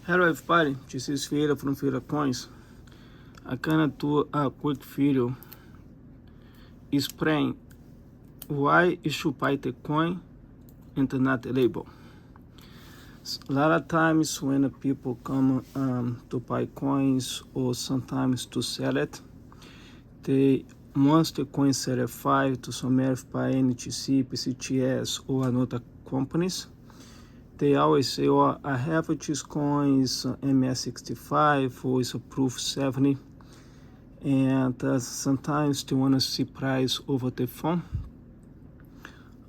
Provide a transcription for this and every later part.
Hello everybody, this is Vieira from Vieira Coins. I'm gonna do a quick video explain why you should buy the coin and not the label. A lot of times when people come to buy coins or sometimes to sell it, they once the coin is certified to submit by NTC, PCTS or another companies, they always say, oh, I have these coins, MS65 or it's approved 70. And sometimes they want to see price over the phone.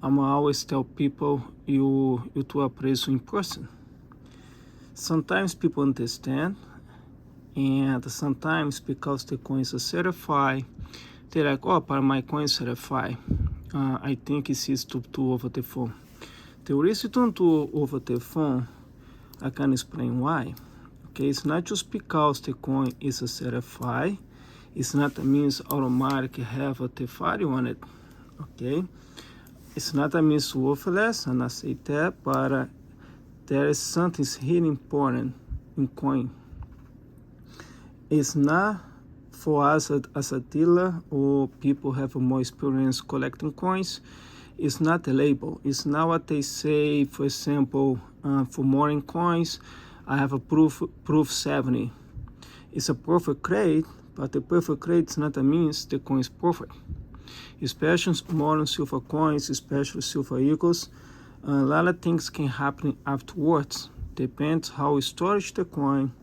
I'm always tell people you do appraisal in person. Sometimes people understand, and sometimes because the coins are certified, they're like, oh, but my coin is certified. I think it's easy to do over the phone. The reason you don't do over the phone, I can explain why. Okay, it's not just because the coin is certified. It's not means automatic have a value on it. Okay, it's not a means worthless, and I say that, but there is something really important in coin. It's not for us as a dealer or people have more experience collecting coins. It's not the label. It's not what they say. For example, for modern coins, I have a proof 70. It's a perfect grade, but the perfect grade is not a means the coin is perfect. Especially modern silver coins, especially silver eagles, a lot of things can happen afterwards. Depends how you storage the coin,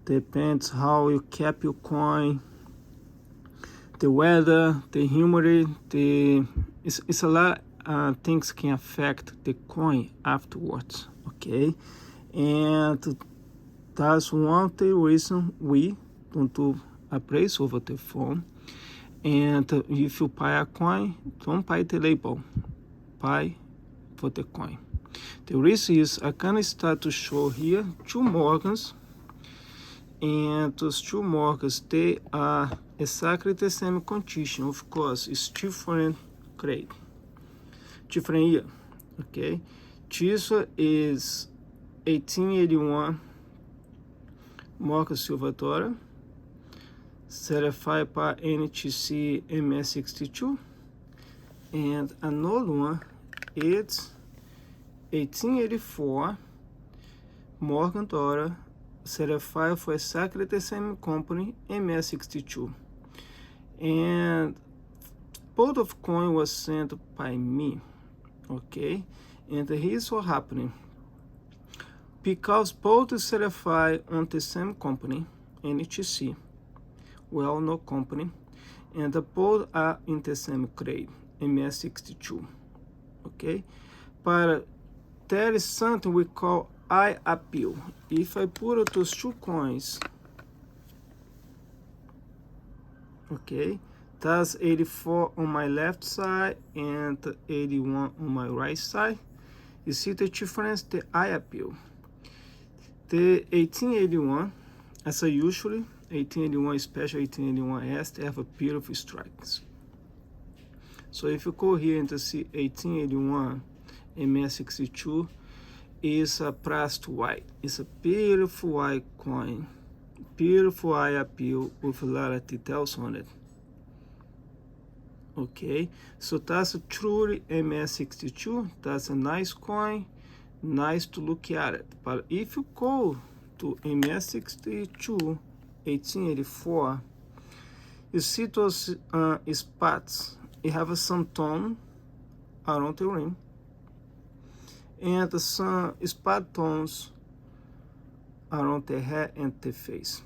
depends how you kept your coin, the weather, the humidity, it's a lot things can affect the coin afterwards, okay? And that's one of the reasons we don't do appraisal over the phone. And if you buy a coin, don't buy the label, buy for the coin. The reason is I can start to show here two Morgans, and those two Morgans, they are exactly the same condition. Of course, it's different grade, different year, okay? This is 1881 Morgan Silvadora, certified by NTC MS62, and another one is 1884 Morgan Dora, certified for exactly the same company, MS62. And both of coin was sent by me, okay? And here's what happening. Because both is certified on the same company, NTC, well-known company, and both are in the same grade, MS62, okay? But there is something we call I appeal. If I put those two coins, okay, that's 84 on my left side and 81 on my right side. You see the difference? The I appeal. The 1881, as I usually, 1881, especially 1881S, they have a beautiful strikes. So if you go here and to see 1881 MS62 is a pressed white. It's a beautiful white coin, beautiful eye appeal with a lot of details on it. Okay, so that's a truly MS62. That's a nice coin, nice to look at it. But if you go to MS62 1884, you see those spots. You have some tone around the rim and some spot tones around the head and the face.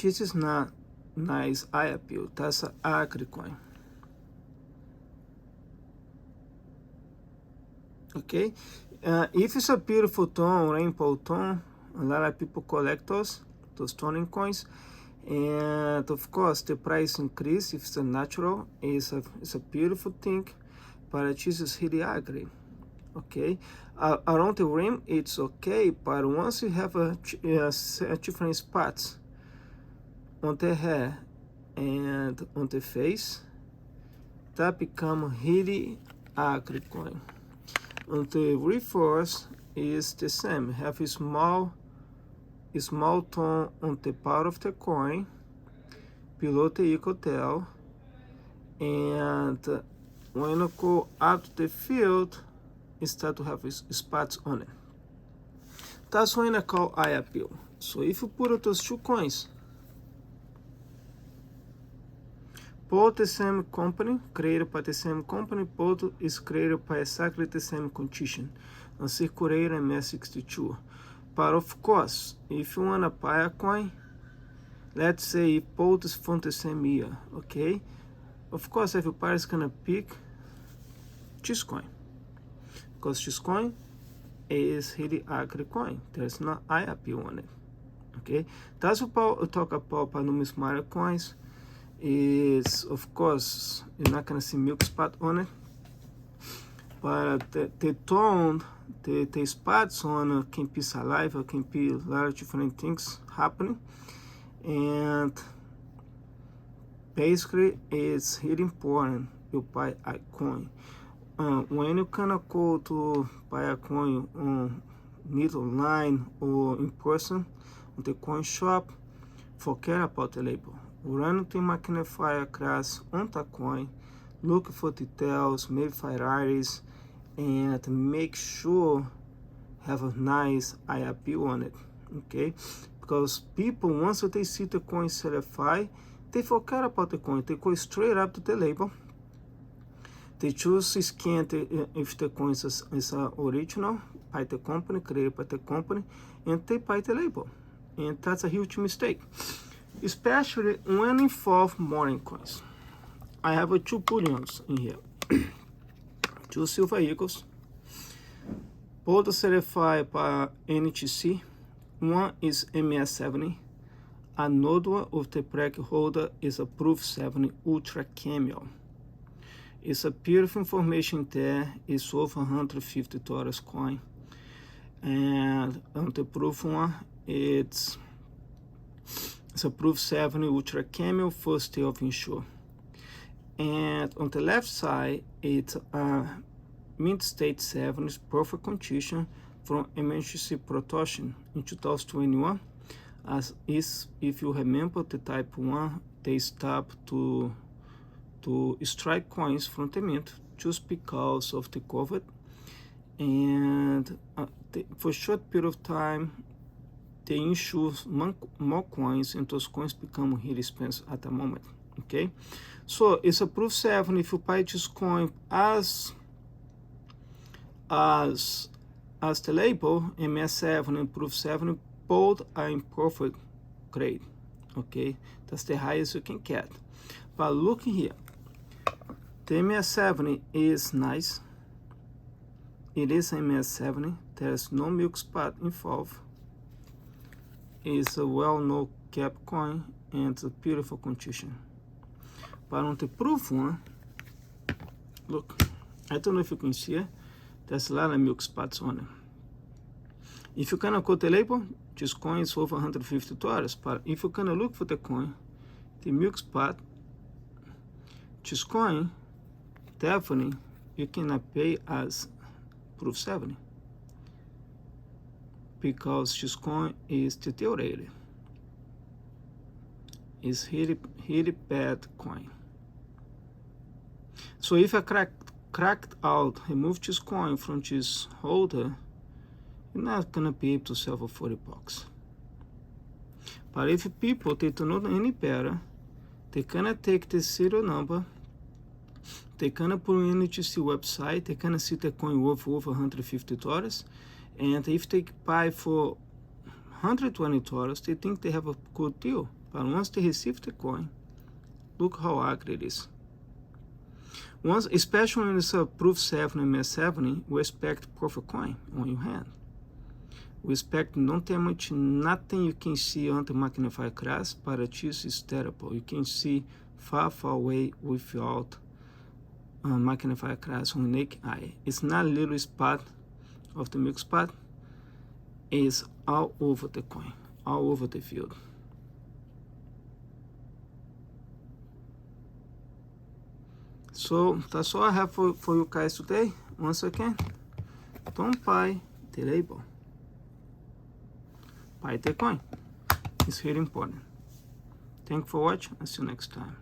This is not nice eye appeal. That's an ugly coin. Okay, if it's a beautiful tone, rainbow tone, a lot of people collect those toning coins, and of course the price increase if it's a natural. It's a beautiful thing, but this is really ugly. Okay, around the rim it's okay, but once you have a different spots on the hair and on the face, that become really ugly coin. On the reverse is the same, have a small a small tone on the part of the coin below the equal tail, and when you go up to the field, it start to have spots on it. That's when I call eye appeal. So if you put those two coins, both the same company, created by the same company, both is created by exactly the same condition, a circulator MS62. But of course, if you want to buy a coin, let's say if both is from the same year, okay? Of course, everybody's gonna pick this coin, because this coin is really ugly coin. There's no eye appeal on it, okay? That's what we talk about numismatic coins. Is of course you're not gonna see milk spot on it, but the tone, the spots on it can be saliva, can be a lot of different things happening, and basically it's really important you buy a coin. When you kind of go to buy a coin on neither online or in person at the coin shop, forget about the label. Run the magnifier class on the coin, look for details, maybe varieties, and make sure have a nice eye appeal on it, okay? Because people, once they see the coin certified, they forget about the coin. They go straight up to the label. They choose to scan if the coin is original by the company, created by the company, and they buy the label. And that's a huge mistake, especially when involve modern coins. I have two bullions in here, two silver eagles, both certified by NTC. One is MS70, another one of the bracket holder is a Proof 70 Ultra Cameo. It's a beautiful information there. It's over $150 coin, and on the Proof one, it's a Proof 70 Ultra Cameo, first day of insure. And on the left side, it's a Mint State 7, perfect condition from emergency protection in 2021. As is, if you remember the type 1, they stopped to strike coins from the mint just because of the COVID. And for a short period of time, they issue more coins, and those coins become really expensive at the moment, okay? So it's a Proof 7. If you buy this coin as the label, MS7 and Proof 7, both are in perfect grade, okay? That's the highest you can get. But look here, the MS7 is nice. It is MS7. There's no milk spot involved. It's a well-known cap coin, and it's a beautiful condition. But on the Proof one, look, I don't know if you can see it, there's a lot of milk spots on it. If you kind of go to the label, this coin is over $150, but if you kind of look for the coin, the milk spot, this coin, definitely you cannot pay as Proof 70, because this coin is deteriorated. It's really bad coin. So if I cracked out, remove this coin from this holder, you're not gonna be able to sell for $40. But if people, they do not know any better, they gonna take the serial number, they gonna put in the NTC website, they gonna see the coin worth over $150, and if they buy for $120, they think they have a good deal. But once they receive the coin, look how ugly it is. Once, especially when it's a Proof 7 and MS70, we expect perfect coin on your hand. We expect not that much, nothing you can see on the magnifier glass, but this is terrible. You can see far away without magnifier glass on naked eye. It's not a little spot of the milk spot, it's all over the coin, all over the field. So that's all I have for you guys today. Once again, don't buy the label. buy the coin. It's really important. Thanks for watching. I'll see you next time.